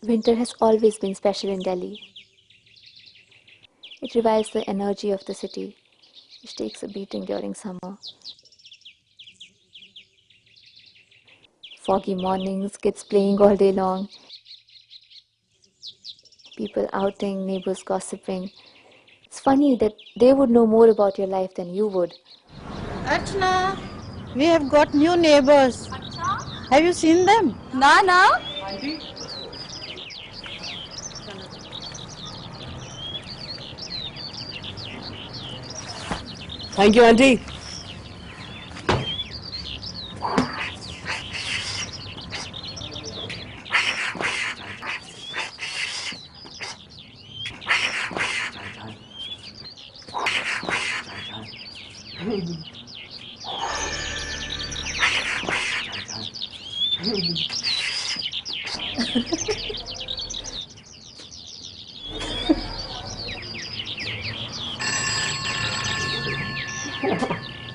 Winter has always been special in Delhi. It revives the energy of the city, which takes a beating during summer. Foggy mornings, kids playing all day long, people outing, neighbors gossiping. It's funny that they would know more about your life than you would. Archana, we have got new neighbors. Have you seen them? Na na. Thank you, Auntie.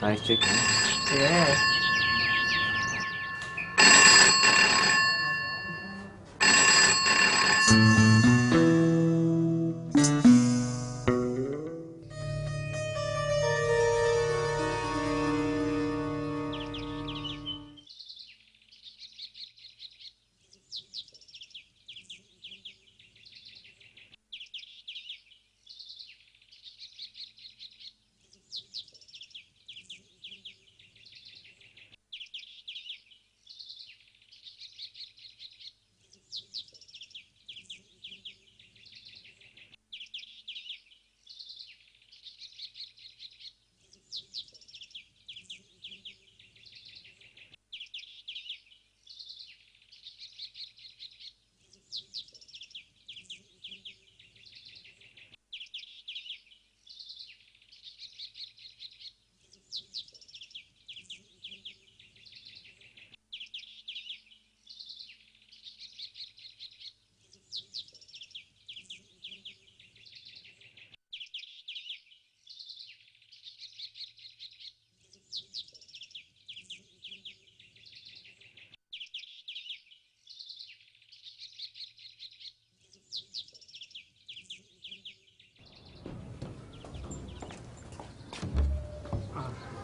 Nice chicken. Yeah.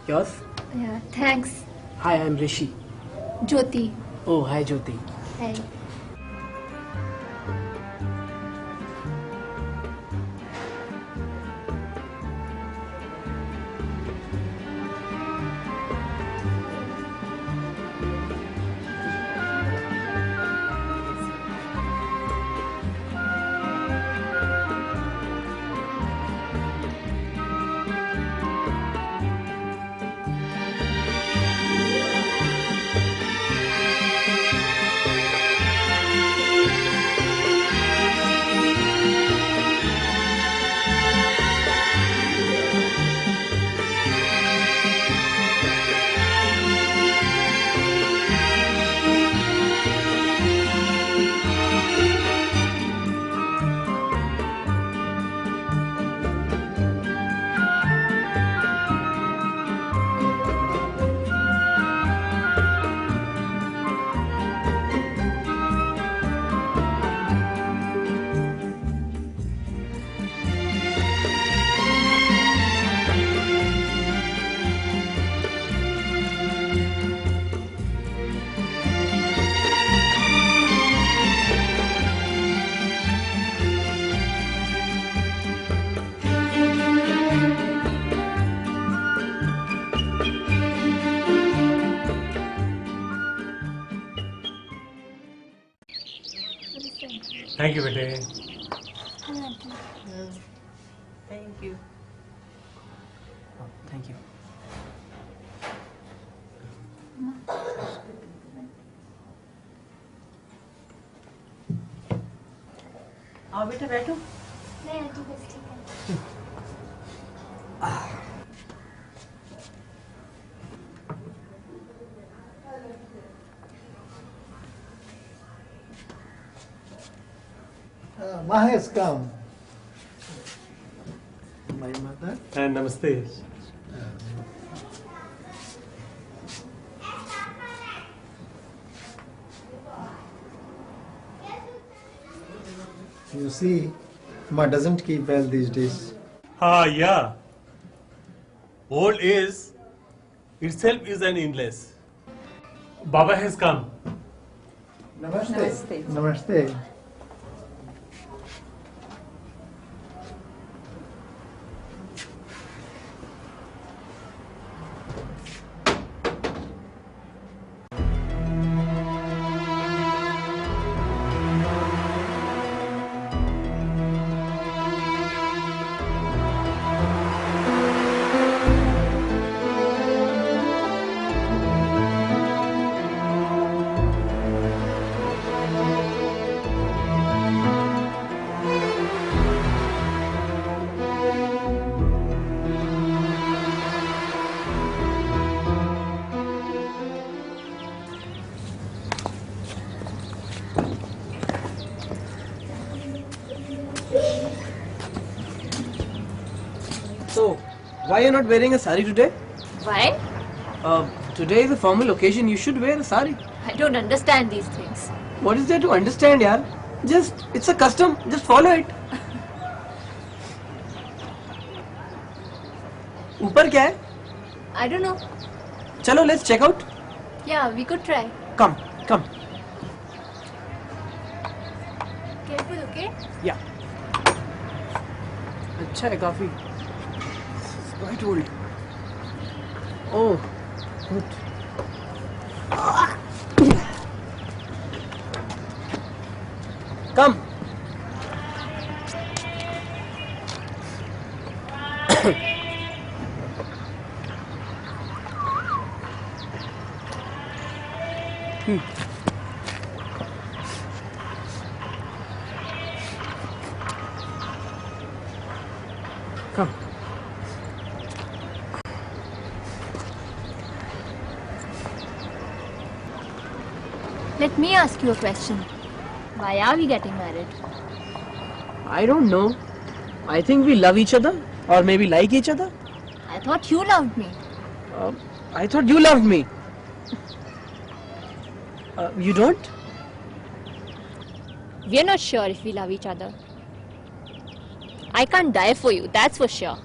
Yours? Yeah, thanks. Hi, I'm Rishi. Jyoti. Oh, hi, Jyoti. Hi. Thank you, bete. Thank you. Oh, thank you. आओ बेटा बैठो. नहीं aunty बस ठीक है. Mahesh, come. My mother. And namaste. You see, Ma doesn't keep well these days. Ah, yeah. Old age itself is an endless. Baba has come. Namaste. Namaste. Namaste. So, why you're not wearing a sari today? Why? Today is a formal occasion. You should wear a sari. I don't understand these things. What is there to understand, yaar? It's a custom. Just follow it. ऊपर क्या है? I don't know. चलो, let's check out. Yeah, we could try. Come. Careful, okay? Yeah. अच्छा है काफी. Quite old. Oh, good. Come. Come. Let me ask you a question. Why are we getting married? I don't know. I think we love each other, or maybe like each other. I thought you loved me. I thought you loved me. You don't? We're not sure if we love each other. I can't die for you, that's for sure.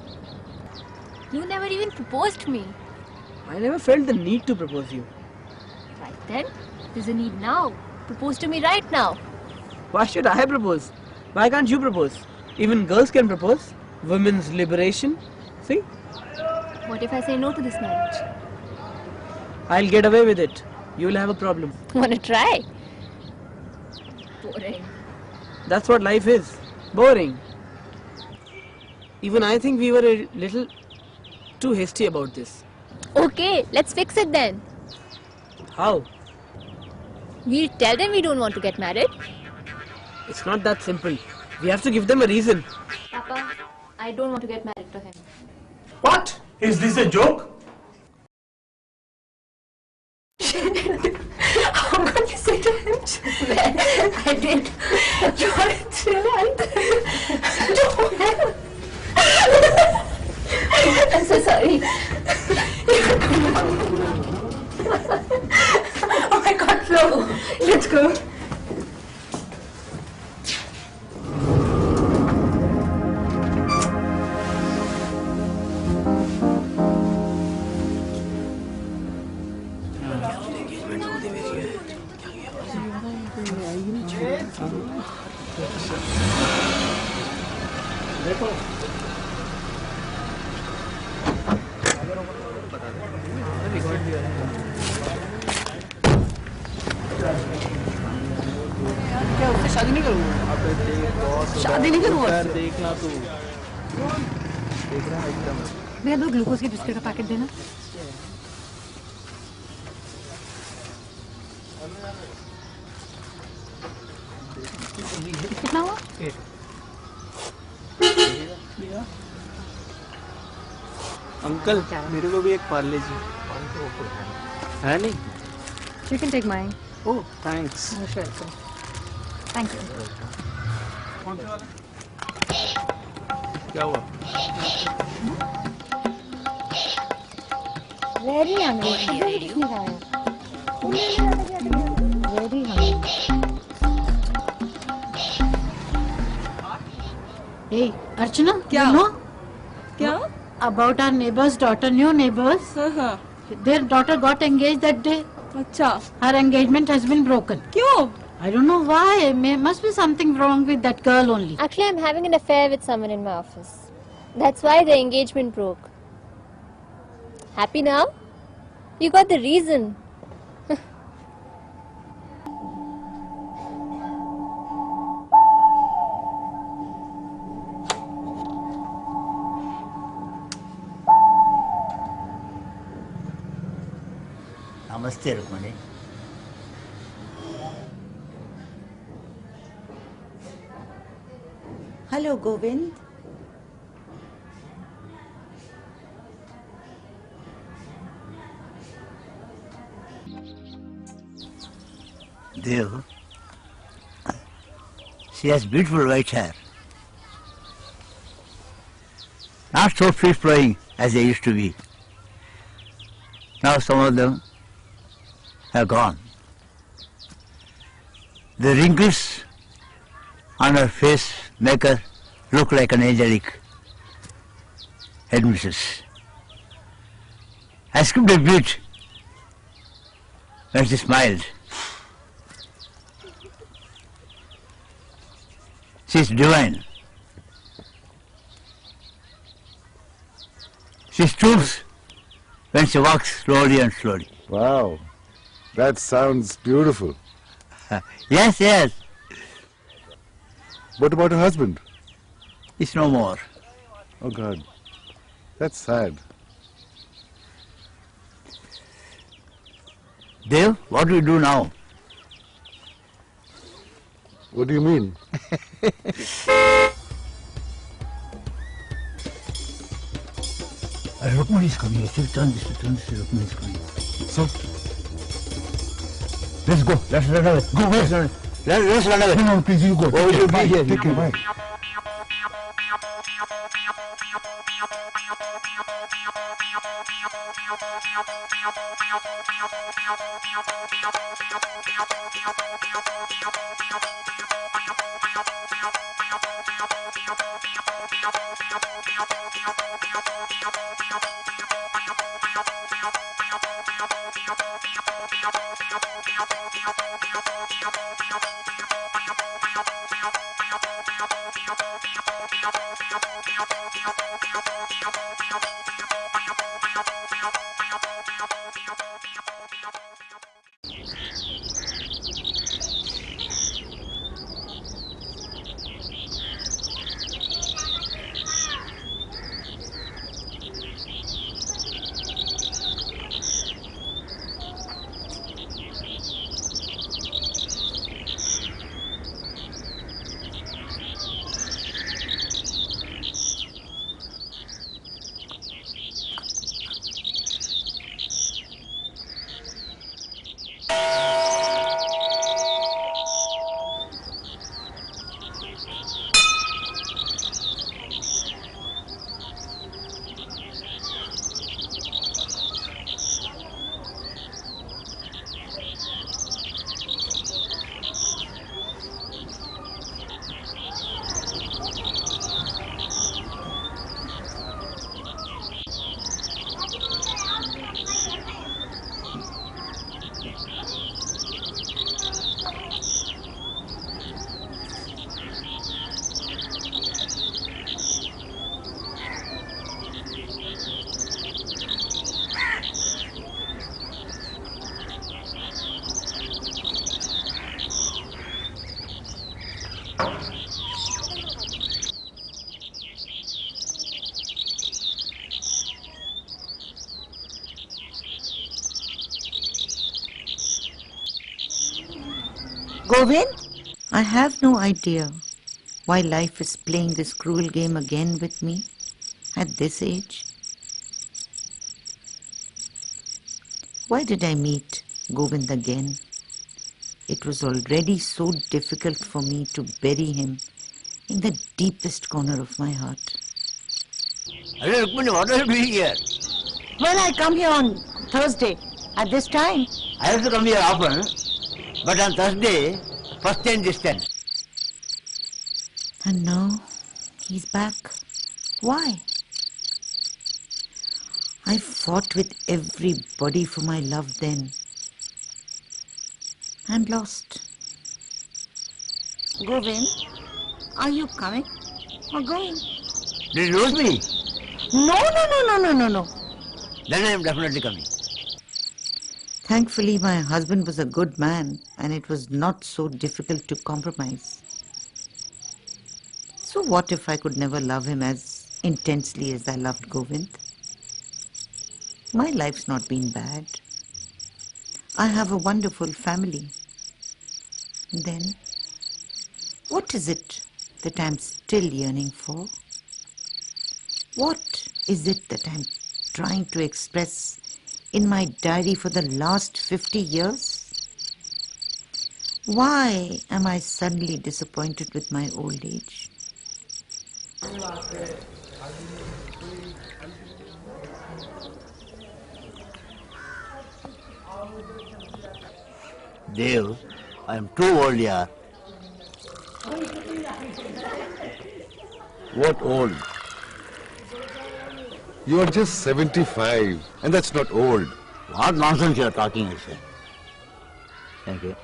You never even proposed to me. I never felt the need to propose you. Right then, there's a need now. Propose to me right now. Why should I propose? Why can't you propose? Even girls can propose. Women's liberation. See? What if I say no to this marriage? I'll get away with it. You'll have a problem. Wanna try? Boring. That's what life is. Boring. Even I think we were a little too hasty about this. Okay, let's fix it then. How? We tell them we don't want to get married. It's not that simple. We have to give them a reason. Papa, I don't want to get married to him. What? Is this a joke? How could you say to him? I did. I'm so sorry. Oh my God, Flo. Let's go. क्या उससे शादी नहीं करूँगा? शादी नहीं करूँगा। देखना तू देख रहा है एकदम भैया 2 ग्लूकोज के बिस्किट का पैकेट देना। कितना हुआ? अंकल मेरे को भी एक पार्ले जी है नहीं You can take mine. Oh thanks Most welcome. Thank you. क्या हुआ Very hungry. अभी भी नहीं खाया। Very hungry. Hey, Archana, Kya? you know क्या? about our neighbor's daughter, new neighbors? हाँ. Their daughter got engaged that day. अच्छा. Her engagement has been broken. क्यों? I don't know why. Must be something wrong with that girl only. Actually, I'm having an affair with someone in my office. That's why the engagement broke. Happy now? You got the reason. Namaste, Rukmani. Hello, Govind. Dev, she has beautiful white hair. Not so free-flowing as they used to be. Now some of them have gone. The wrinkles on her face make her look like an angelic headmistress. I skipped a beat when she smiled. She's divine. She stoops when she walks slowly and slowly. Wow, that sounds beautiful. Yes, yes. What about her husband? It's no more. Oh God, that's sad. Dev, what do we do now? What do you mean? Rukmani is coming. You should turn this, Rukmani is coming. So, let's go. Let's run away. Go, let's run away. Let's run away. no, please, you go. Oh, you be here. Take care, bye. Govind, I have no idea why life is playing this cruel game again with me at this age. Why did I meet Govind again? It was already so difficult for me to bury him in the deepest corner of my heart. Rukmani, what are you doing here? Well, I come here on Thursday at this time. I have to come here often, but on Thursday, first and distant. And now He's back. Why? I fought with everybody for my love then. And lost. Govind, are you coming or going? Did you lose me? No. Then I am definitely coming. Thankfully, my husband was a good man and it was not so difficult to compromise. So what if I could never love him as intensely as I loved Govind? My life's not been bad. I have a wonderful family. Then, what is it that I'm still yearning for? What is it that I'm trying to express in my diary for the last 50 years? Why am I suddenly disappointed with my old age? Dev, I am too old, yeah. What old? You are just 75, and that's not old. What nonsense you are talking, I say. Thank you.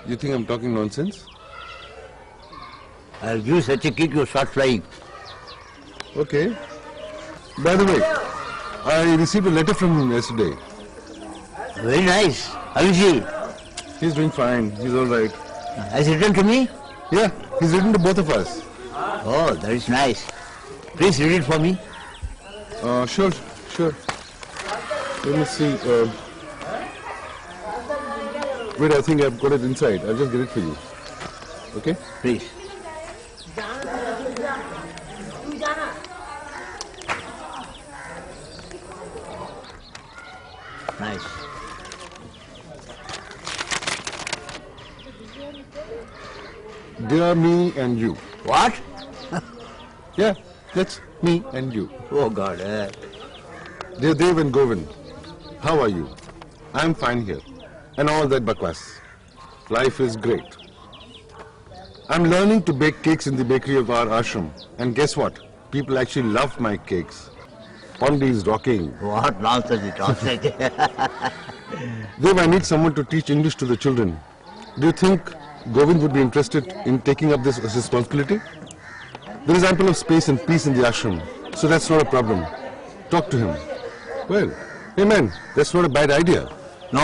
You think I'm talking nonsense? I'll give you such a kick you start flying. Okay. By the way, I received a letter from him yesterday. Very nice. How is he? He's doing fine. He's all right. Has he written to me? Yeah, he's written to both of us. Oh, that is nice. Please read it for me. Sure. Let me see. Wait, I think I've got it inside. I'll just get it for you. Okay? Please. Nice. Dear me and you. What? Yeah, that's me and you. Oh God. Dear Dev and Govind, how are you? I'm fine here. And all that bakwas. Life is great. I'm learning to bake cakes in the bakery of our ashram. And guess what? People actually love my cakes. Pondi is rocking. What nonsense you talk like. Dev, I need someone to teach English to the children. Do you think Govind would be interested in taking up this responsibility? There is ample of space and peace in the ashram, so that's not a problem. Talk to him. Well, hey man, that's not a bad idea. No,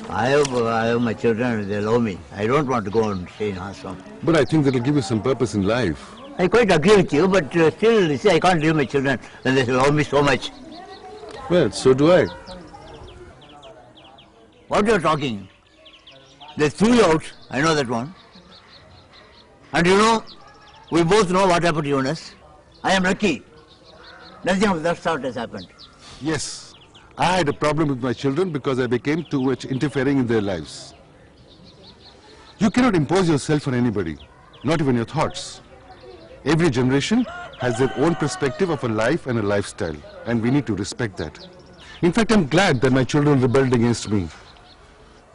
I have my children, they love me. I don't want to go and stay in ashram. But I think that'll give you some purpose in life. I quite agree with you, but still, you see, I can't leave my children when they love me so much. Well, so do I. What you're talking? They threw you out, I know that one. And you know, we both know what happened to Jonas. I am lucky. Nothing of that sort has happened. Yes, I had a problem with my children because I became too much interfering in their lives. You cannot impose yourself on anybody, not even your thoughts. Every generation has their own perspective of a life and a lifestyle, and we need to respect that. In fact, I'm glad that my children rebelled against me.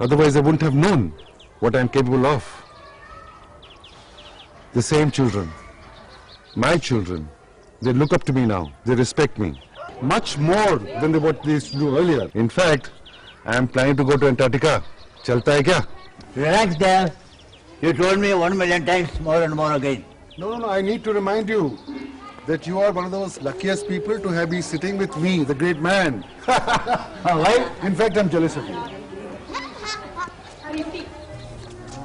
Otherwise, I wouldn't have known what I'm capable of. The same children, my children, they look up to me now. They respect me much more than what they used to do earlier. In fact, I'm planning to go to Antarctica. Chalta hai kya? Relax there. You told me 1 million times more and more again. No, I need to remind you that you are one of those luckiest people to have been sitting with me, the great man. Why? In fact, I'm jealous of you.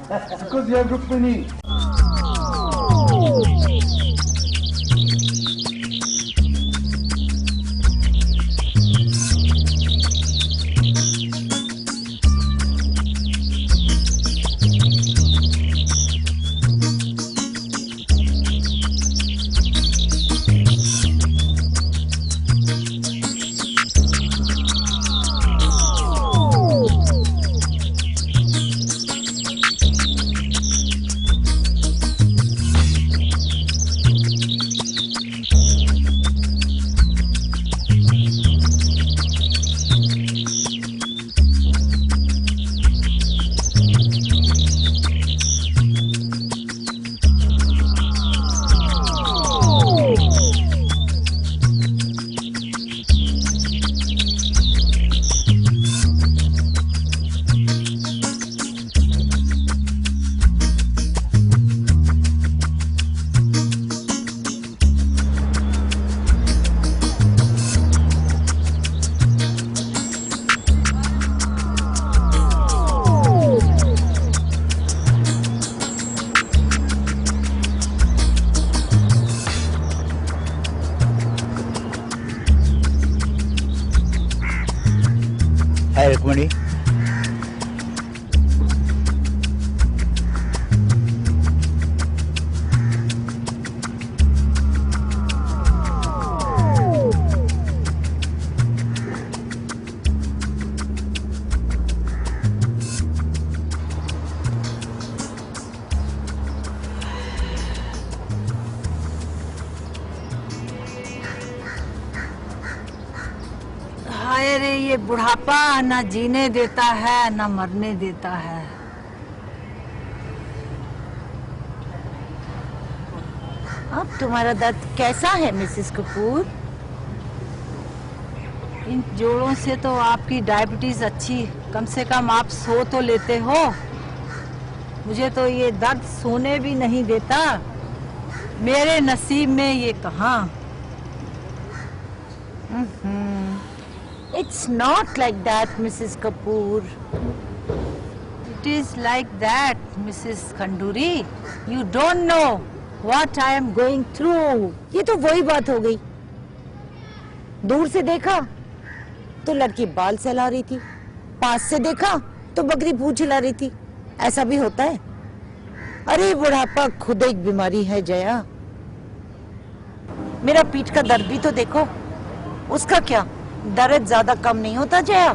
Because you have Rukmini. Hi, Rukmani. हाय रे, ये बुढ़ापा ना जीने देता है ना मरने देता है। अब तुम्हारा दर्द कैसा है मिसेस कपूर? इन जोड़ों से तो आपकी डायबिटीज अच्छी, कम से कम आप सो तो लेते हो। मुझे तो ये दर्द सोने भी नहीं देता। मेरे नसीब में ये कहाँ। It's not like that, Mrs. Kapoor. It is like that, Mrs. Khanduri. You don't know what I am going through. ये तो वही बात हो गई। दूर से देखा तो लड़की बाल सहला रही थी, पास से देखा तो बकरी पूंछ हिला रही थी। ऐसा भी होता है? अरे बुढ़ापा खुद एक बीमारी है जया। मेरा पीठ का दर्द भी तो देखो, उसका क्या दर्द ज्यादा कम नहीं होता Jaya.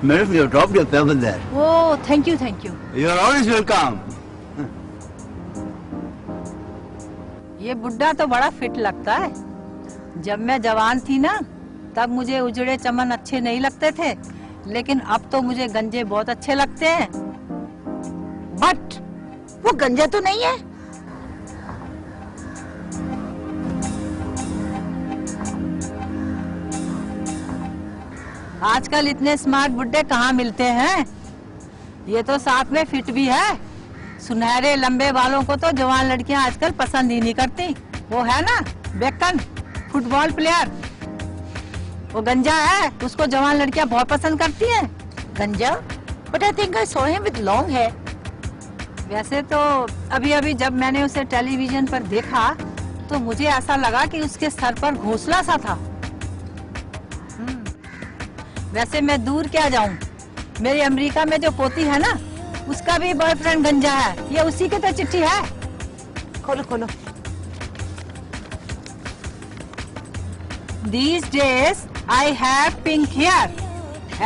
Madam, you dropped your pebble there. Oh, thank you, thank you. You are always welcome. ये बुड्ढा तो बड़ा फिट लगता है। जब मैं जवान थी ना, तब मुझे उजड़े चमन अच्छे नहीं लगते थे, लेकिन अब तो मुझे गंजे बहुत अच्छे लगते हैं। बट वो गंजा तो नहीं है। आजकल इतने स्मार्ट बुड्ढे कहाँ मिलते हैं। ये तो साथ में फिट भी है। सुनहरे लंबे बालों को तो जवान लड़कियां आजकल पसंद ही नहीं करती। वो है ना बेकन, फुटबॉल प्लेयर, वो गंजा है, उसको जवान लड़कियां बहुत पसंद करती हैं। गंजा? But I think I saw him with long hair. वैसे तो अभी अभी जब मैंने उसे टेलीविजन पर देखा तो मुझे ऐसा लगा कि उसके सर पर घोंसला सा था। वैसे मैं दूर क्या जाऊं, मेरी अमेरिका में जो पोती है ना, उसका भी बॉयफ्रेंड गंजा है। ये उसी की तो चिट्ठी है। खोलो खोलो। These days I have pink hair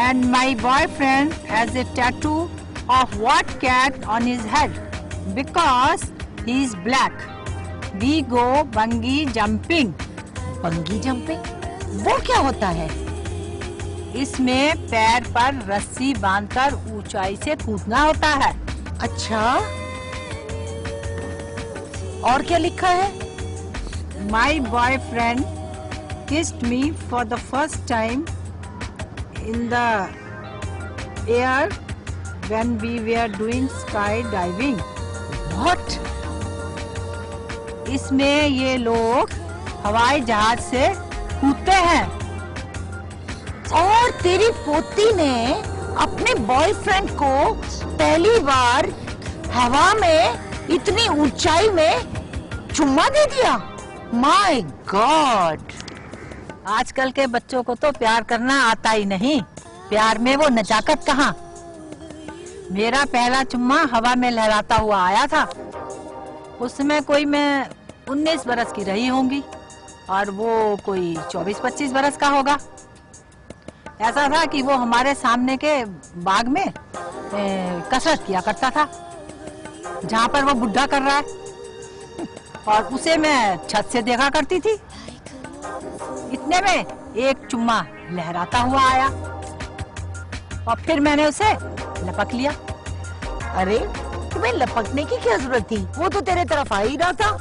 and my boyfriend has a tattoo of white cat on his head because he is black. We go bungee jumping. बंगी jumping? वो क्या होता है? इसमें पैर पर रस्सी बांधकर ऊंचाई से कूदना होता है। अच्छा, और क्या लिखा है? My boyfriend kissed me for the first time in the air when we were doing skydiving. What? इसमें ये लोग हवाई जहाज से कूदते हैं। और तेरी पोती ने अपने बॉयफ्रेंड को पहली बार हवा में इतनी ऊंचाई में चुम्मा दे दिया। My God! आजकल के बच्चों को तो प्यार करना आता ही नहीं। प्यार में वो नजाकत कहाँ। मेरा पहला चुम्मा हवा में लहराता हुआ आया था। उस समय कोई मैं 19 बरस की रही होंगी और वो कोई 24-25 बरस का होगा। ऐसा था कि वो हमारे सामने के बाग में कसरत किया करता था, जहाँ पर वो बुड्ढा कर रहा है, और उसे मैं छत से देखा करती थी। इतने में एक चुम्मा लहराता हुआ आया और फिर मैंने उसे लपक लिया। अरे तुम्हें लपकने की क्या जरूरत थी? वो तो तेरे तरफ आ ही रहा था।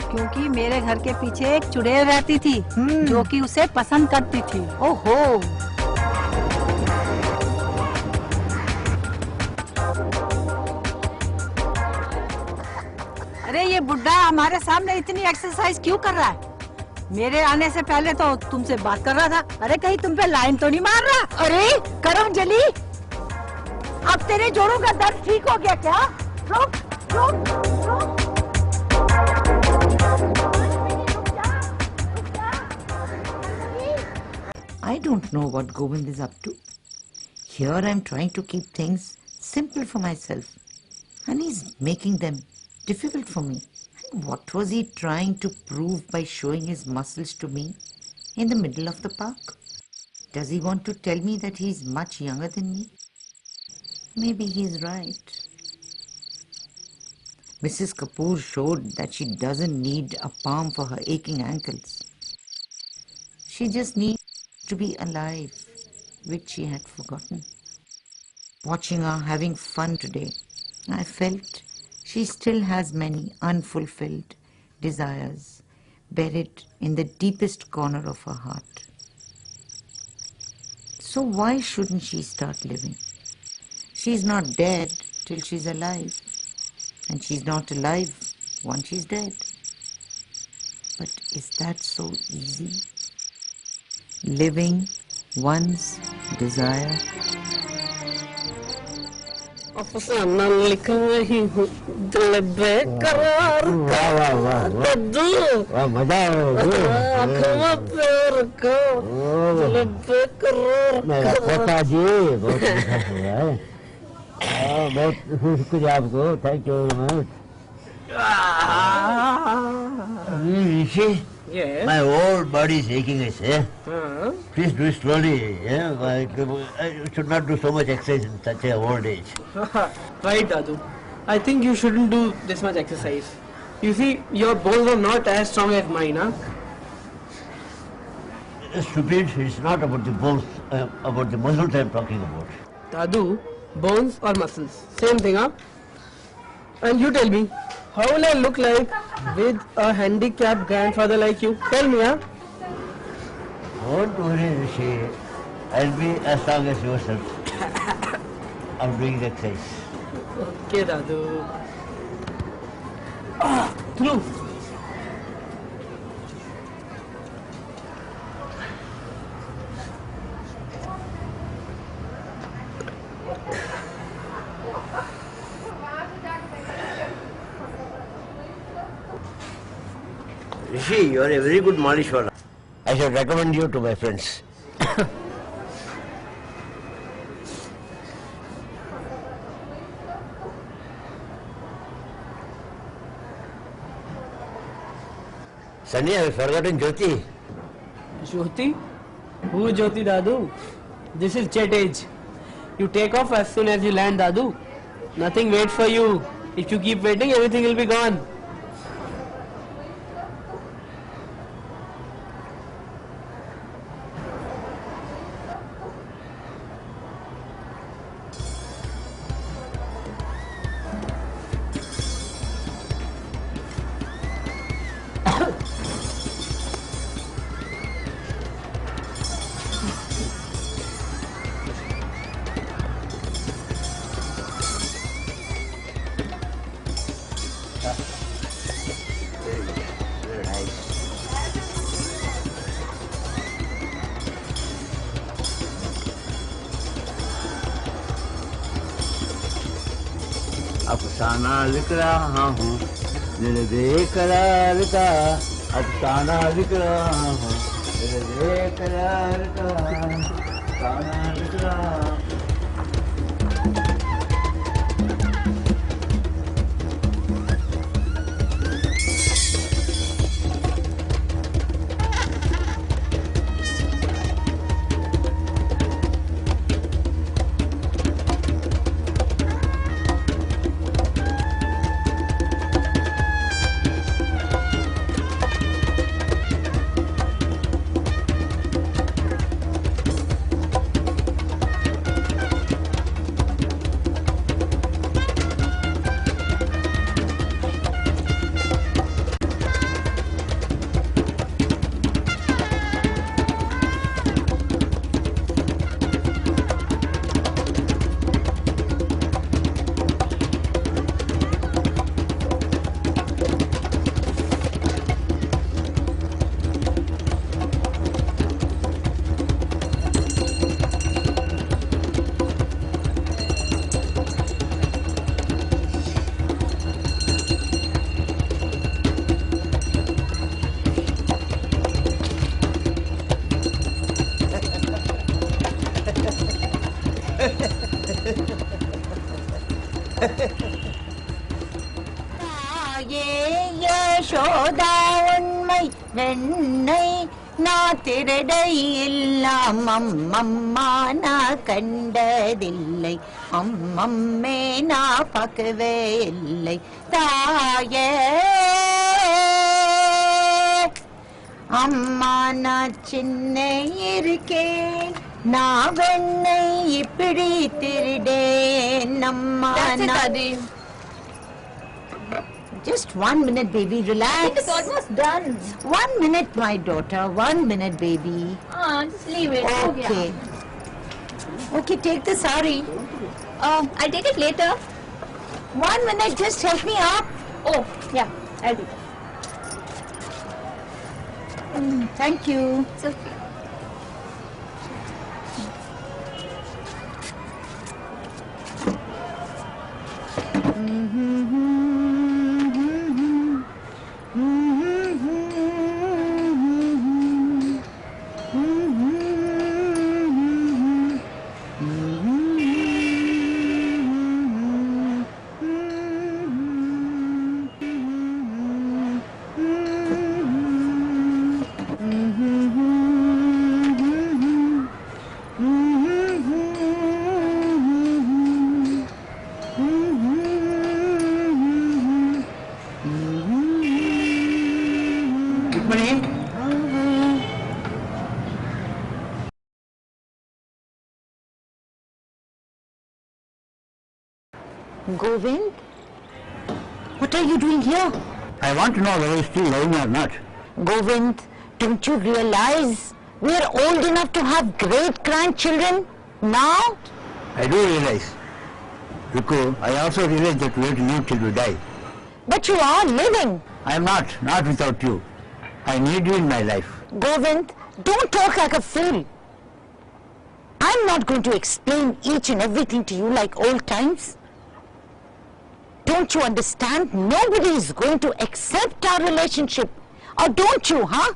क्योंकि मेरे घर के पीछे एक चुड़ैल रहती थी जो कि उसे पसंद करती थी। ओहो। अरे ये बुड्ढा हमारे सामने इतनी एक्सरसाइज क्यों कर रहा है? मेरे आने से पहले तो तुमसे बात कर रहा था। अरे कहीं तुम पे लाइन तो नहीं मार रहा? अरे करम जली, अब तेरे जोड़ों का दर्द ठीक हो गया क्या? रुक रुक रुक। I don't don't know what Govind is up to. Here I'm trying to keep things simple for myself, and he's making them difficult for me. And what was he trying to prove by showing his muscles to me in the middle of the park? Does he want to tell me that he's much younger than me? Maybe he's right. Mrs. Kapoor showed that she doesn't need a palm for her aching ankles. She just needs to be alive, which she had forgotten. Watching her having fun today, I felt she still has many unfulfilled desires buried in the deepest corner of her heart. So why shouldn't she start living? She's not dead till she's alive, and she's not alive once she's dead. But is that so easy? Living one's desire. अफसाना लिख रही हूँ दिल बेकरार का दद्दू आँखों प्यार का दिल बेकरार मेरा पोता जी बहुत अच्छा हुआ है बहुत शुक्रिया आपको thank you very much Rishi, my whole body is aching, I say. Please do it slowly. Yeah? I should not do so much exercise in such a old age. Right, Dadu. I think you shouldn't do this much exercise. You see, your bones are not as strong as mine, huh? Stupid, it's not about the bones, about the muscles I'm talking about. Dadu, bones or muscles? Same thing, huh? And you tell me, how will I look like with a handicapped grandfather like you? Tell me, huh? Don't worry, Rishi. I'll be as strong as yourself. I'm doing the exercise. Okay, Dadu. Through. Rishi, you are a very good malishwala. I should recommend you to my friends. Sunny, I have forgotten Jyoti. Jyoti? Who is Jyoti, Dadu? This is jet age. You take off as soon as you land, Dadu. Nothing waits for you. If you keep waiting, everything will be gone. अफसाना लिख रहा हूँ दिल बेकरार का अफसाना लिख रहा हूँ दिल बेकरार का अफसाना लिख रहा हूँ போதா உண்மை வெண்ணை நான் திருடை எல்லாம் அம்மம்மா நான் கண்டதில்லை அம்மம்மே நான் பார்க்கவே இல்லை தாயே அம்மா நான் சின்ன இருக்கேன் நான் வெண்ணை இப்படி திருடேன் அம்மா நான் Just 1 minute, baby. Relax. I think it's almost done. 1 minute, my daughter. 1 minute, baby. Just leave it. Okay. Okay, take the sari. I'll take it later. 1 minute, just help me up. Oh, yeah, I'll do that. Thank you. It's okay. Govind, what are you doing here? I want to know whether he's still loving me or not. Govind, don't you realize we are old enough to have great grandchildren now? I do realize. Riku, I also realize that we have to live till we die. But you are living. I am not without you. I need you in my life. Govind, don't talk like a fool. I'm not going to explain each and everything to you like old times. Don't you understand? Nobody is going to accept our relationship. Or don't you, huh?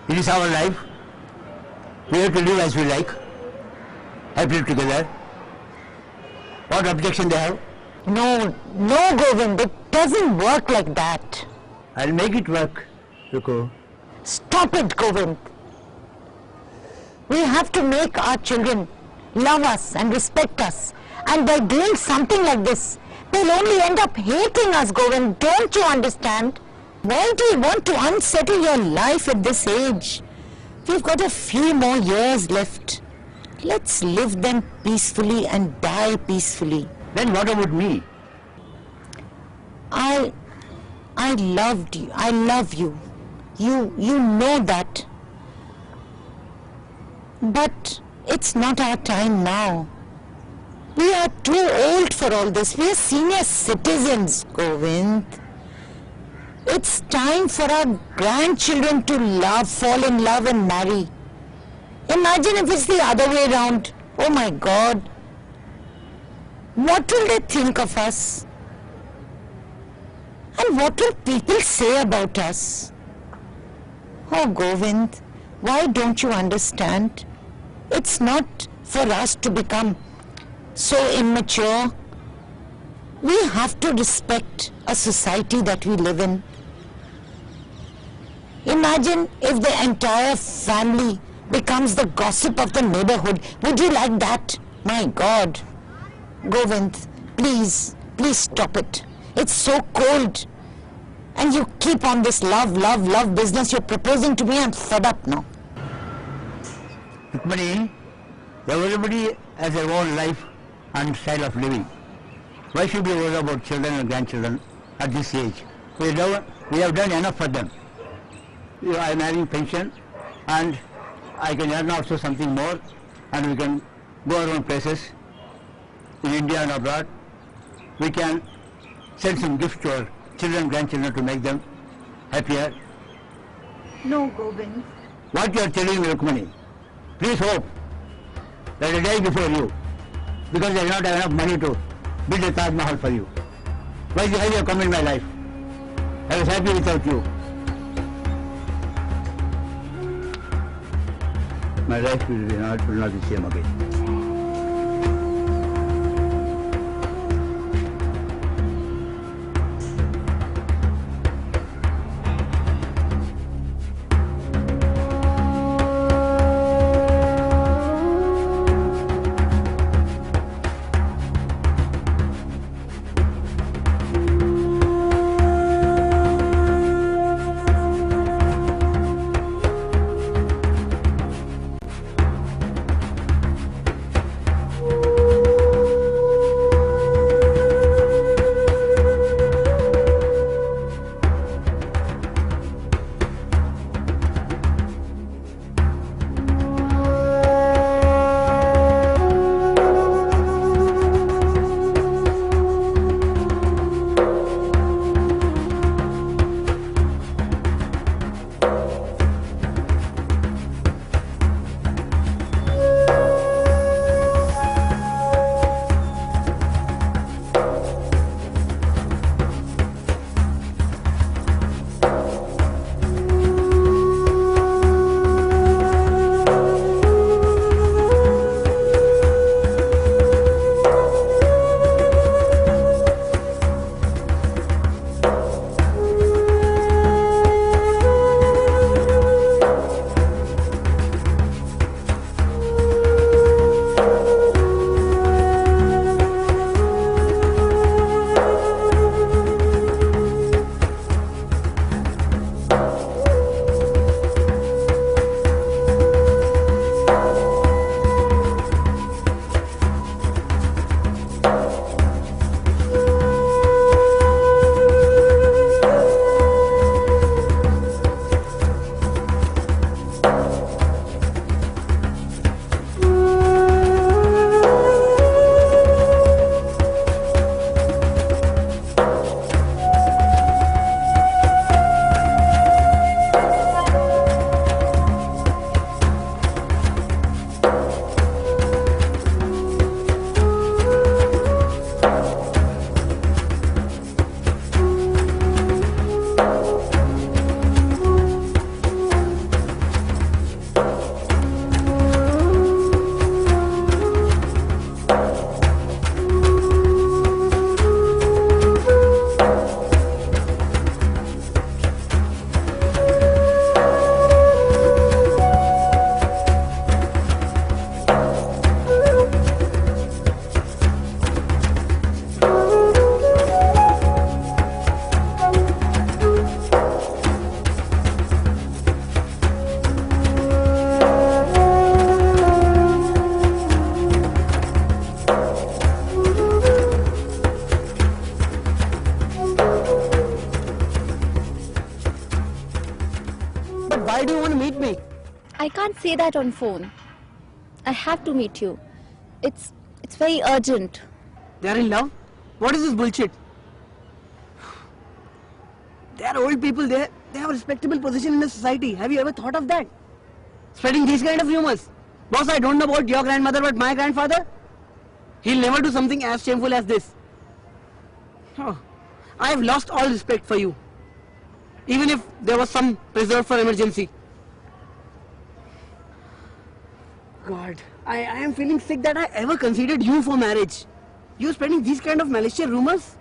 It is our life. We have to live as we like. Happily together. What objection they have? No, Govind, it doesn't work like that. I'll make it work, Riku. Stop it, Govind. We have to make our children love us and respect us. And by doing something like this, they'll only end up hating us, Govind. Don't you understand? Why do you want to unsettle your life at this age? We've got a few more years left. Let's live them peacefully and die peacefully. Then what about me? I loved you. I love you. You know that. But it's not our time now. We are too old for all this. We are senior citizens, Govind. It's time for our grandchildren to love, fall in love and marry. Imagine if it's the other way around. Oh my God. What will they think of us? And what will people say about us? Oh Govind, why don't you understand? It's not for us to become so immature. We have to respect a society that we live in. Imagine if the entire family becomes the gossip of the neighborhood. Would you like that? My God. Govind, please stop it. It's so cold. And you keep on this love business you're proposing to me. I'm fed up now. Rukmani, everybody has their own life and style of living. Why should we worry about children and grandchildren at this age? We have done enough for them. I am having pension and I can earn also something more and we can go around places in India and abroad. We can send some gifts to our children and grandchildren to make them happier. No, Govind. What you are telling me, Rukmani, please hope that I die before you, because I do not have enough money to build a Taj Mahal for you. Why have you come in my life? I was happy without you. My life will not be the same again. But why do you want to meet me? I can't say that on phone. I have to meet you. It's very urgent. They are in love? What is this bullshit? They are old people. They have a respectable position in the society. Have you ever thought of that? Spreading these kind of rumors. Boss, I don't know about your grandmother, but my grandfather, he'll never do something as shameful as this. Oh, I have lost all respect for you. Even if there was some reserved for emergency. God, I am feeling sick that I ever considered you for marriage. You spreading these kind of malicious rumors?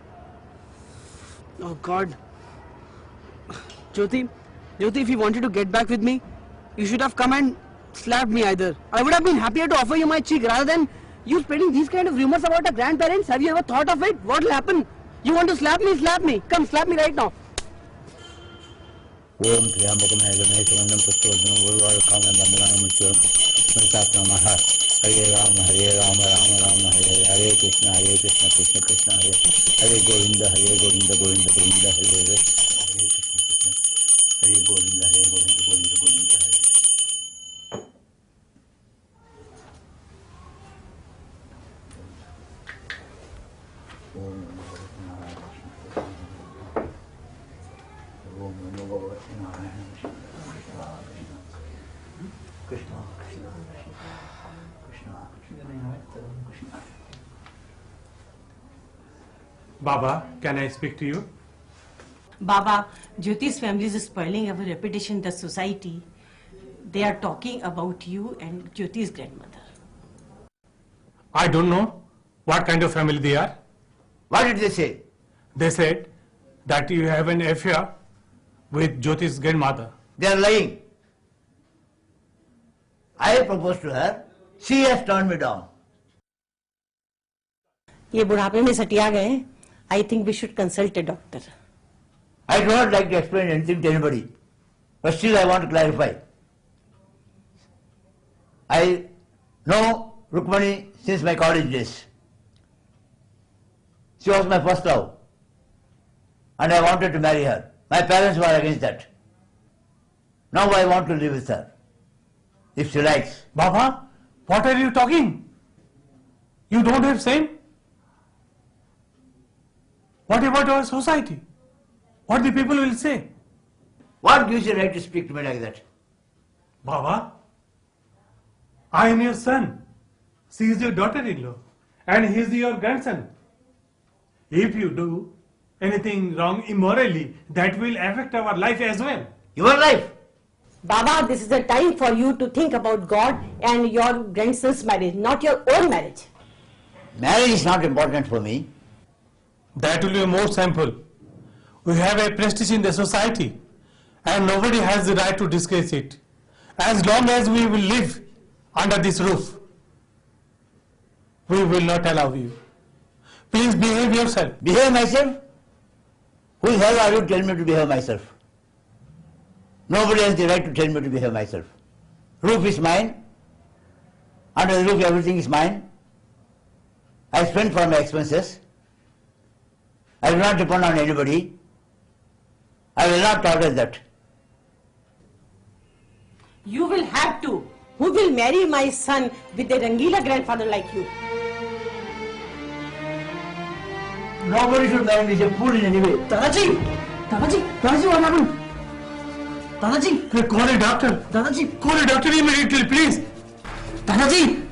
Oh God. Jyoti, if you wanted to get back with me, you should have come and slapped me either. I would have been happier to offer you my cheek rather than you spreading these kind of rumors about our grandparents. Have you ever thought of it? What will happen? You want to slap me? Slap me. Come, slap me right now. Om Triyambakam Hegame Sumandam Pushpavadhanam Guruvayurkamam Bandhanam Muthyam Mritat Namaha Hare Rama Rama Rama Hare Krishna Krishna Krishna Hare Govinda Govinda Govinda Hare Hare Krishna Hare Govinda Govinda Hare. Baba, can I speak to you? Baba, Jyoti's family is spoiling our reputation in the society. They are talking about you and Jyoti's grandmother. I don't know what kind of family they are. What did they say? They said that you have an affair with Jyoti's grandmother. They are lying. I proposed to her. She has turned me down. ये बुढ़ापे में सटिया गए. I think we should consult a doctor. I do not like to explain anything to anybody, but still I want to clarify. I know Rukmani since my college days. She was my first love, and I wanted to marry her. My parents were against that. Now I want to live with her, if she likes. Baba, what are you talking? You don't have shame? What about our society? What the people will say? What gives you right to speak to me like that? Baba, I am your son. She is your daughter-in-law, and he is your grandson. If you do anything wrong immorally, that will affect our life as well. Your life? Baba, this is the time for you to think about God and your grandson's marriage, not your own marriage. Marriage is not important for me. That will be more simple. We have a prestige in the society, and nobody has the right to discuss it. As long as we will live under this roof, we will not allow you. Please behave yourself. Behave myself? Who the hell are you to tell me to behave myself? Nobody has the right to tell me to behave myself. Roof is mine. Under the roof everything is mine. I spend for my expenses. I will not depend on anybody. I will not tolerate that. You will have to. Who will marry my son with a Rangila grandfather like you? Nobody should marry me. He's a fool in any way. Dadaji, what happened? Dadaji, call a doctor. Dadaji, call a doctor immediately, please. Dadaji.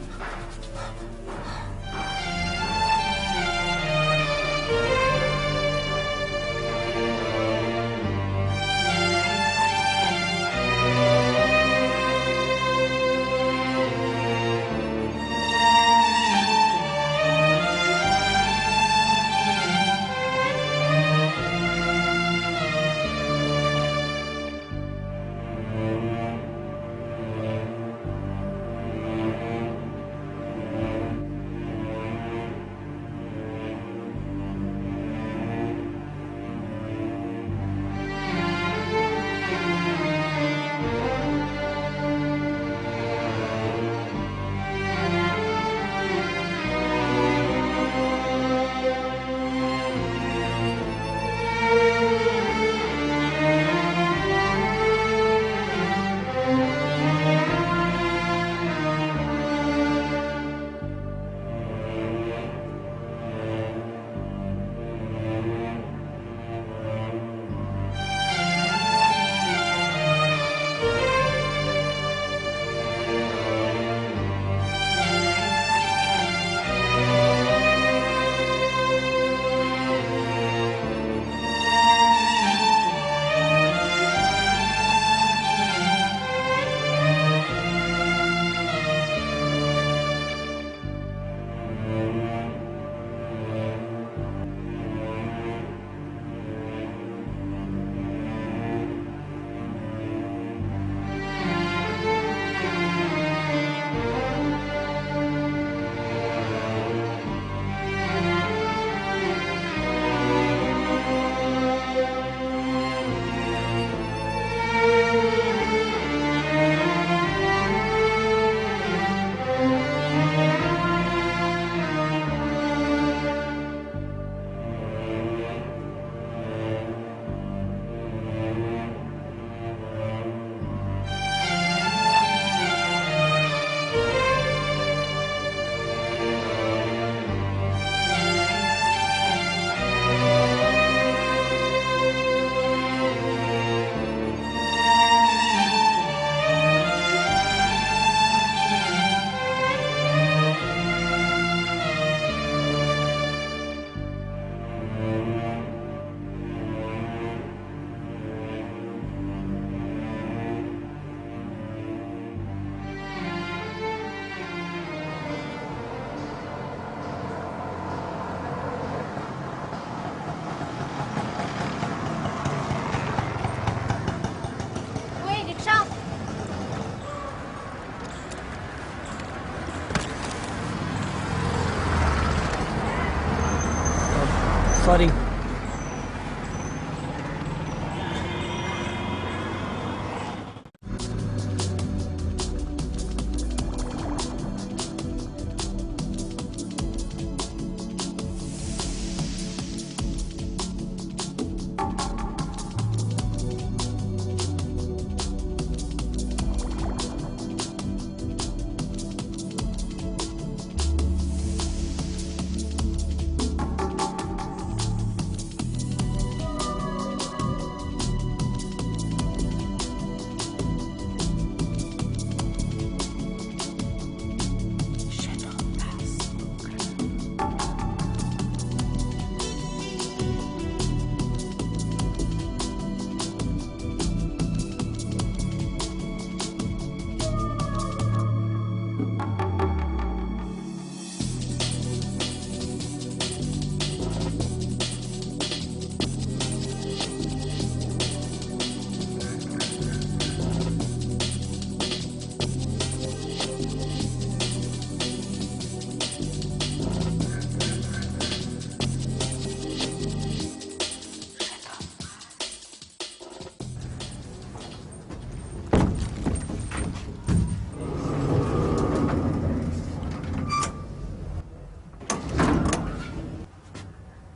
Sorry.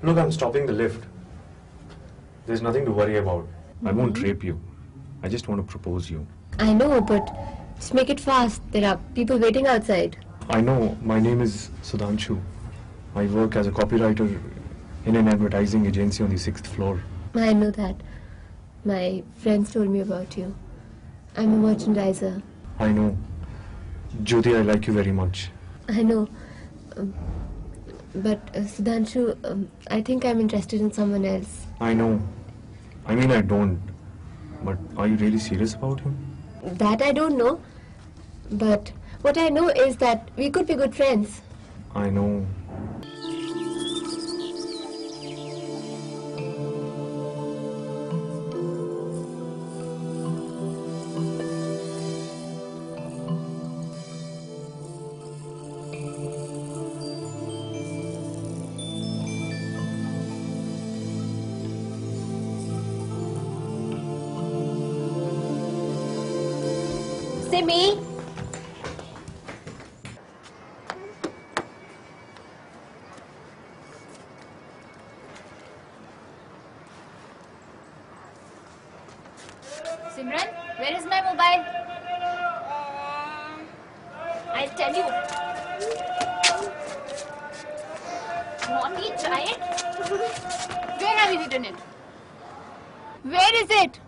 Look, I'm stopping the lift. There's nothing to worry about. I won't rape you. I just want to propose you. I know, but just make it fast. There are people waiting outside. I know. My name is Sudhanshu. I work as a copywriter in an advertising agency on the 6th floor. I know that. My friends told me about you. I'm a merchandiser. I know. Jyoti, I like you very much. I know. But Sudhanshu, I think I'm interested in someone else. I know. I mean, I don't. But are you really serious about him? That I don't know. But what I know is that we could be good friends. I know. Simi! Simran, where is my mobile? I'll tell you. Want me to try it? Where have you hidden it? Where is it?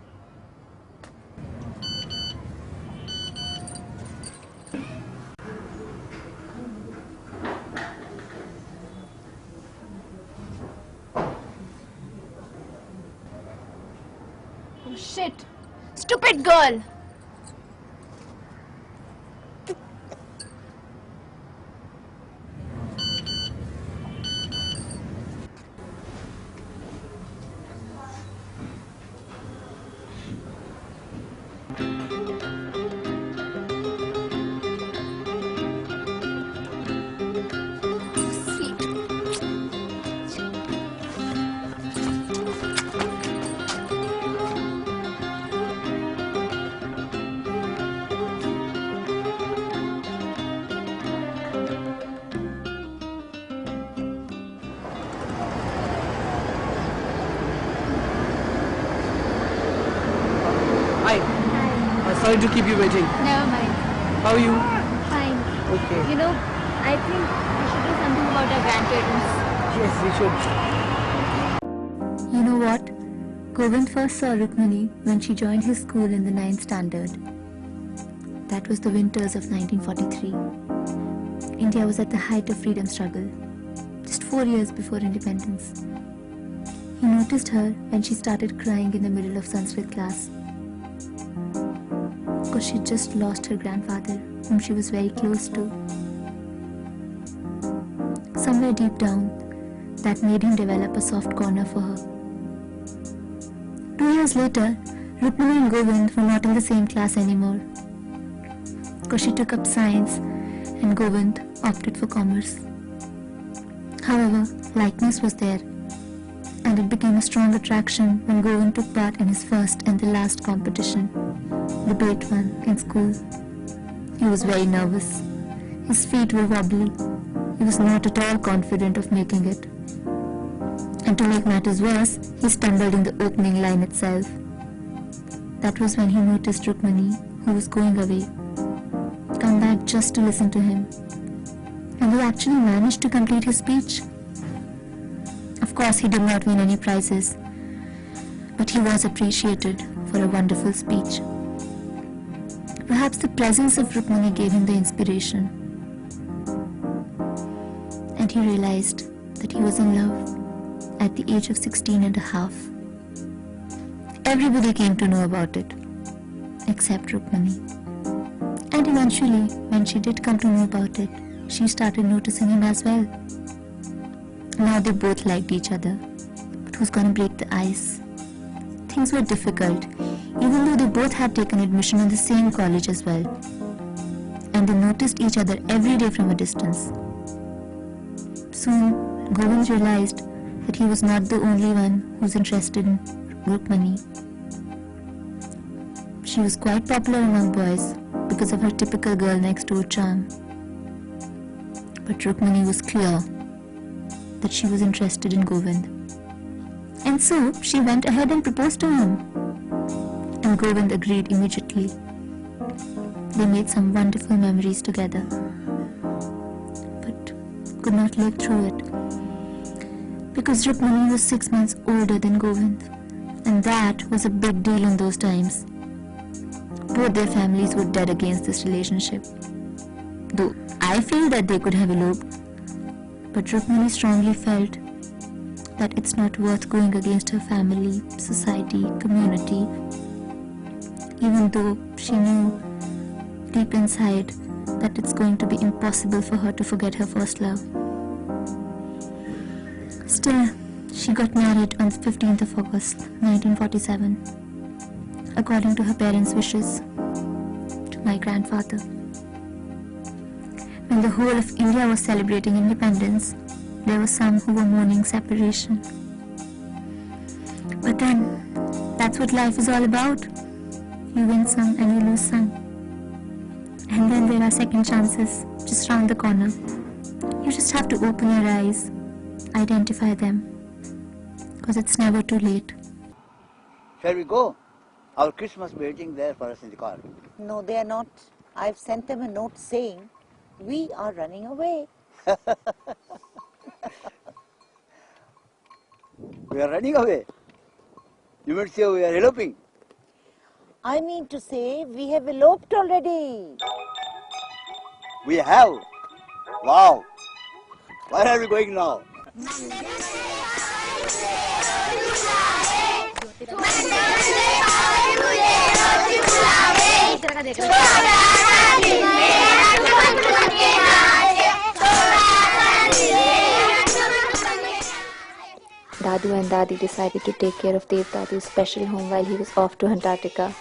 Oh shit! Stupid girl! Hi. Sorry to keep you waiting. Never mind. How are you? Fine. Okay. You know, I think we should do something about our grandparents. Yes, we should. You know what? Govind first saw Rukmini when she joined his school in the 9th standard. That was the winters of 1943. India was at the height of freedom struggle, just 4 years before independence. He noticed her when she started crying in the middle of Sanskrit class, because she'd just lost her grandfather, whom she was very close to. Somewhere deep down, that made him develop a soft corner for her. 2 years later, Rukmini and Govind were not in the same class anymore, because she took up science and Govind opted for commerce. However, likeness was there. and it became a strong attraction when Govind took part in his first and the last competition, debate one, in school. He was very nervous. His feet were wobbly. He was not at all confident of making it. And to make matters worse, he stumbled in the opening line itself. That was when he noticed Rukmani, who was going away, come back just to listen to him. And he actually managed to complete his speech. Of course, he did not win any prizes, but he was appreciated for a wonderful speech. Perhaps the presence of Rukmani gave him the inspiration, and he realized that he was in love at the age of 16 and a half. Everybody came to know about it, except Rukmani. And eventually, when she did come to know about it, she started noticing him as well. Now they both liked each other, but who's gonna break the ice? Things were difficult, even though they both had taken admission in the same college as well. And they noticed each other every day from a distance. Soon, Govind realized that he was not the only one who's interested in Rukmani. She was quite popular among boys because of her typical girl next door charm. But Rukmani was clear that she was interested in Govind. And so she went ahead and proposed to him. And Govind agreed immediately. They made some wonderful memories together, but could not live through it. Because Rukmani was 6 months older than Govind, and that was a big deal in those times. Both their families were dead against this relationship. Though I feel that they could have eloped, but Rukmani strongly felt that it's not worth going against her family, society, community, even though she knew deep inside that it's going to be impossible for her to forget her first love. Still, she got married on the 15th of August, 1947, according to her parents' wishes, to my grandfather. When the whole of India was celebrating independence, there were some who were mourning separation. But then, that's what life is all about. You win some and you lose some. And then there are second chances just round the corner. You just have to open your eyes, identify them, because it's never too late. Shall we go? Our kids must be waiting there for us in the car. No, they are not. I've sent them a note saying, we are running away. We are running away. You mean to say we are eloping? I mean to say, we have eloped already. We have? Wow. Where are we going now? Dadu and Dadi decided to take care of Dev Dadu's special home while he was off to Antarctica.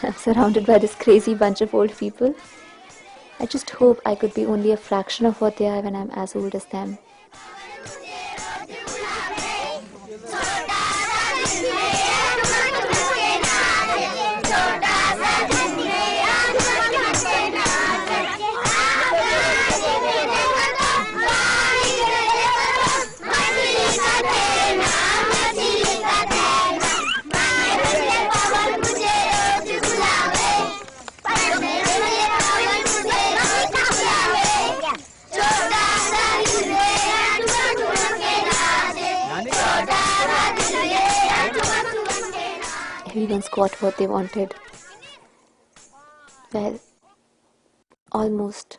I'm surrounded by this crazy bunch of old people. I just hope I could be only a fraction of what they are when I'm as old as them. Everyone's got what they wanted. Well, almost.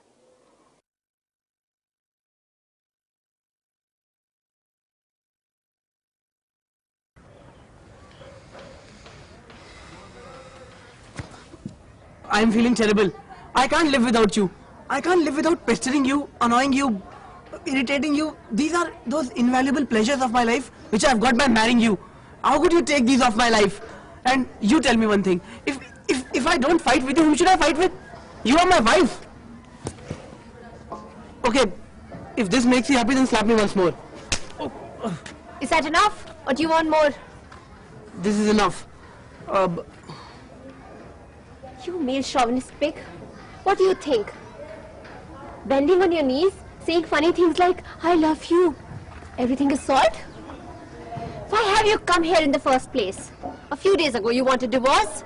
I'm feeling terrible. I can't live without you. I can't live without pestering you, annoying you, irritating you. These are those invaluable pleasures of my life which I've got by marrying you. How could you take these off my life? And you tell me one thing. If I don't fight with you, who should I fight with? You are my wife. Okay, if this makes you happy, then slap me once more. Is that enough? Or do you want more? This is enough. You male chauvinist pig. What do you think? Bending on your knees, saying funny things like, I love you. Everything is solved? Why have you come here in the first place? A few days ago you wanted divorce?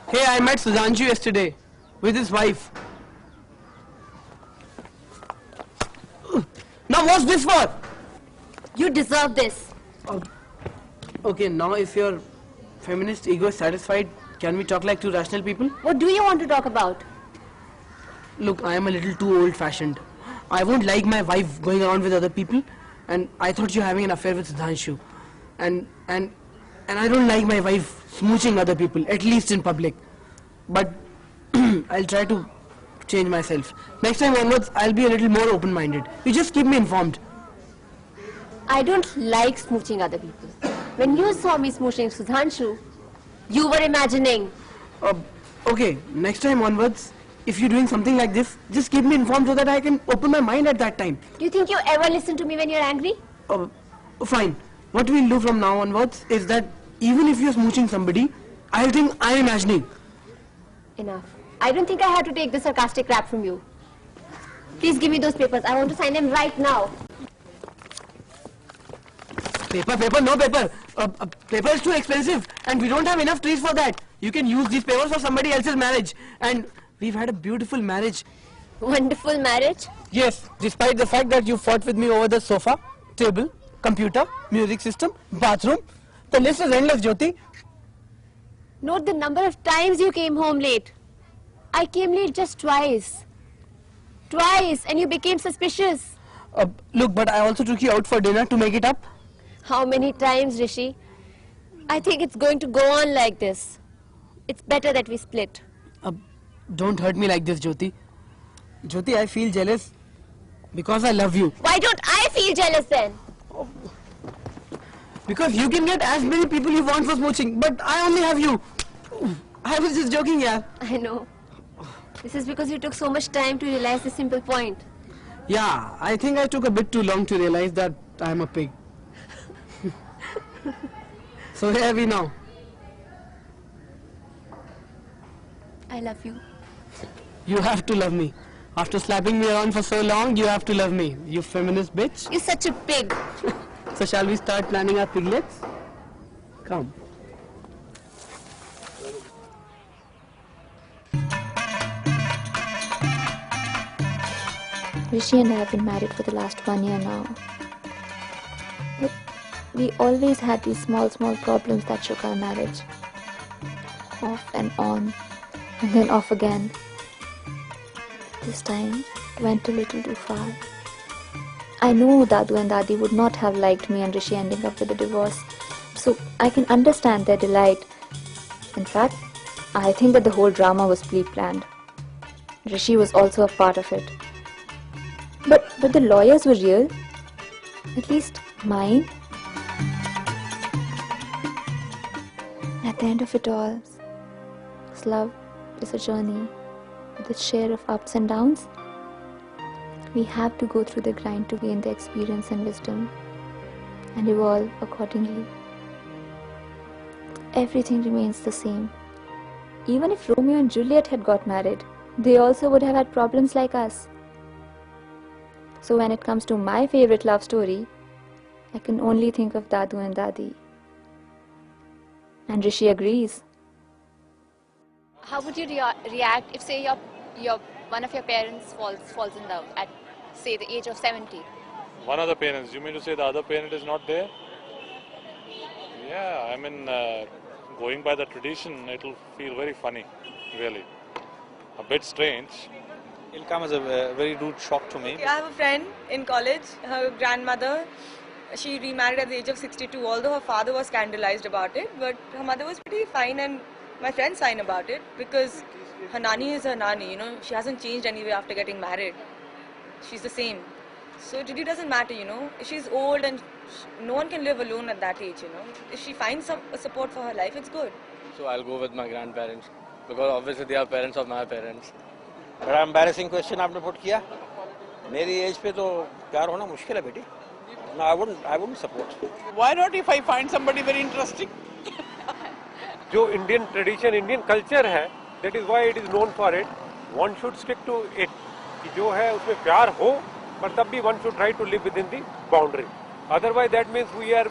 Hey, I met Sudhanshu yesterday with his wife. Now what's this for? You deserve this. Okay, now if your feminist ego is satisfied, can we talk like two rational people? What do you want to talk about? Look, I am a little too old-fashioned. I won't like my wife going around with other people, and I thought you're having an affair with Sudhanshu. And I don't like my wife smooching other people, at least in public. But I'll try to change myself. Next time onwards, I'll be a little more open-minded. You just keep me informed. I don't like smooching other people. When you saw me smooching Sudhanshu, you were imagining. Okay, next time onwards, if you're doing something like this, just keep me informed so that I can open my mind at that time. Do you think you ever listen to me when you're angry? Fine. What we'll do from now onwards is that even if you're smooching somebody, I'll think I'm imagining. Enough. I don't think I have to take the sarcastic rap from you. Please give me those papers. I want to sign them right now. Paper, no paper. Paper is too expensive and we don't have enough trees for that. You can use these papers for somebody else's marriage. And we've had a beautiful marriage. Wonderful marriage? Yes, despite the fact that you fought with me over the sofa, table, computer, music system, bathroom. The list is endless, Jyoti. Note the number of times you came home late. I came late just twice. Twice, and you became suspicious. Look, but I also took you out for dinner to make it up. How many times, Rishi? I think it's going to go on like this. It's better that we split. Don't hurt me like this, Jyoti. Jyoti, I feel jealous because I love you. Why don't I feel jealous then? Because you can get as many people you want for smooching, but I only have you. I was just joking, yeah. I know. This is because you took so much time to realize this simple point. Yeah, I think I took a bit too long to realize that I'm a pig. So here are we now. I love you. You have to love me. After slapping me around for so long, you have to love me. You feminist bitch. You're such a pig. So shall we start planning our piglets? Come. Rishi and I have been married for the last 1 year now. But we always had these small problems that shook our marriage. Off and on, and then off again. This time, it went a little too far. I know Dadu and Dadi would not have liked me and Rishi ending up with a divorce, so I can understand their delight. In fact, I think that the whole drama was pre-planned. Rishi was also a part of it. But the lawyers were real. At least mine. At the end of it all, love is a journey with its share of ups and downs. We have to go through the grind to gain the experience and wisdom and evolve accordingly. Everything remains the same. Even if Romeo and Juliet had got married, they also would have had problems like us. So when it comes to my favorite love story, I can only think of Dadu and Dadi. And Rishi agrees. How would you react if, say, one of your parents falls in love at, say, the age of 70? One of the parents? You mean to say the other parent is not there? Yeah, I mean, going by the tradition, it'll feel very funny, really. A bit strange. It'll come as a very rude shock to me. I have a friend in college, her grandmother, she remarried at the age of 62, although her father was scandalized about it, but her mother was pretty fine, and my friend's fine about it because her nani is her nani, you know, she hasn't changed anyway after getting married. She's the same. So it really doesn't matter, you know, if she's old and no one can live alone at that age, you know. If she finds some support for her life, it's good. So I'll go with my grandparents because obviously they are parents of my parents. बड़ा embarrassing question आपने put किया. मेरी as पे तो प्यार होना मुश्किल है बेटी. No, I wouldn't support. Why not if I find somebody very interesting? जो इंडियन ट्रेडिशन, इंडियन कल्चर है, that is why it is known for it. One should stick to it. कि जो है उसमें प्यार हो, पर तब भी one should try to live within the boundary. Otherwise, that means we are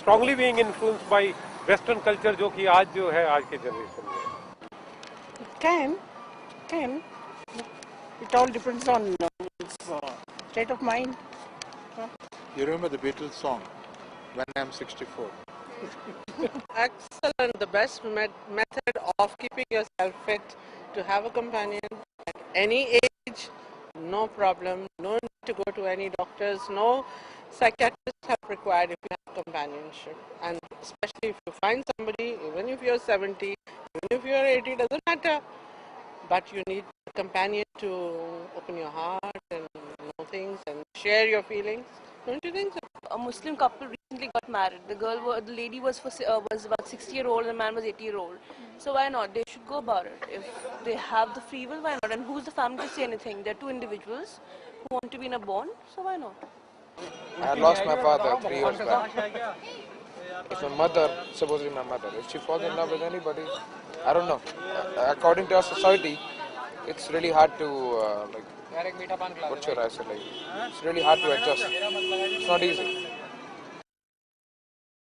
strongly being influenced by Western culture, जो कि आज जो है आज के जनरेशन में. Can. It all depends on state of mind. You remember the Beatles song, When I'm 64? Excellent. The best method of keeping yourself fit to have a companion at any age, no problem. No need to go to any doctors. No psychiatrists have required if you have companionship. And especially if you find somebody, even if you're 70, even if you're 80, doesn't matter. But you need a companion to open your heart and know things and share your feelings. Don't you think so? A Muslim couple recently got married. The lady was about 60-year-old and the man was 80-year-old. So why not? They should go about it. If they have the free will, why not? And who's the family to say anything? They're two individuals who want to be in a bond, so why not? I lost my father 3 years back. It's my mother, supposedly my mother. If she falls in love with anybody, I don't know. According to our society, it's really hard to what should I say? It's really hard to adjust. It's not easy.